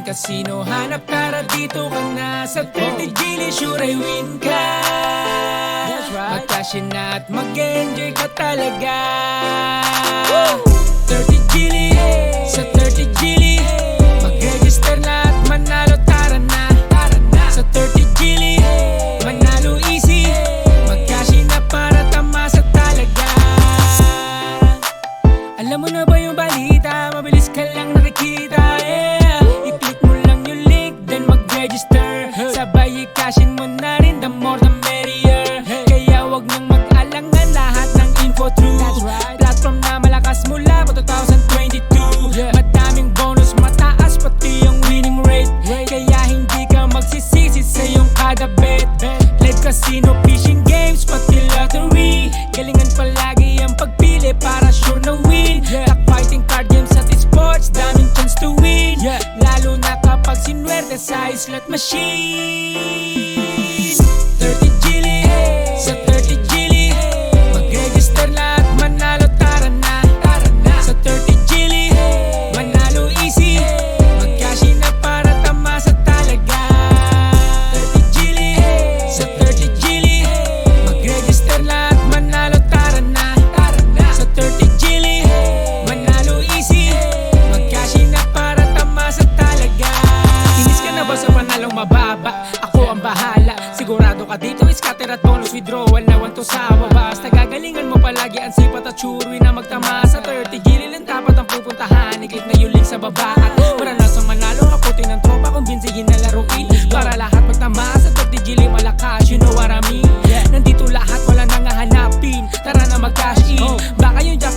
Casino, hanap tara dito ka na. Sa 30 gili, sure ay win ka. Mag-cash in na at mag-enjoy ka talaga. 30 gili, sa 30 gili, mag-register na at manalo, tara na. Sa 30 gili, manalo easy, mag-cash in na para tamasa talaga. Alam mo na ba yung balita? Mabilis ka lang nakikita, yeah. I-click mo lang yung link, then mag-register. Sabay i-cash in mo na rin, the more the merrier. Kaya wag nang mag-alangan, lahat ng info true. Platform na malakas mula pa 2022. Madaming bonus, mataas pati yung winning rate. Kaya hindi ka magsisisi sa iyong kada bet. Live casino, fishing games, pati lottery. Galingan palagi ang pagpili para sure na win. Fighting card games at sports, daming chance to win. Lalo na kapag sinwerte sa slot machine. 30 gili, sa 30 gili, mag-register na at manalo, tara na. Sa 30 gili, manalo easy, mag-cash in na para tamasa talaga. 30 gili, sa 30 gili, mag-register na at manalo, tara na. Sa 30 gili, manalo easy, mag-cash in na para tamasa talaga. Inis ka na ba sa panalong mababa? Ako ang bahala, sigurado ka dito. Scatter at bonus withdrawal na want to sawa. Basta gagalingan mo palagi ang sipat at sure na magtamasa. 30 gili lang dapat ang pupuntahan. I-click na yung link sa baba at maranasang manalo. Hakutin ng tropa, kumbinsihin na laruin para lahat magtamasa. 30 gili malakas, you know what I mean. Nandito lahat, wala nang hahanapin. Tara na mag-cash in. Baka yung jack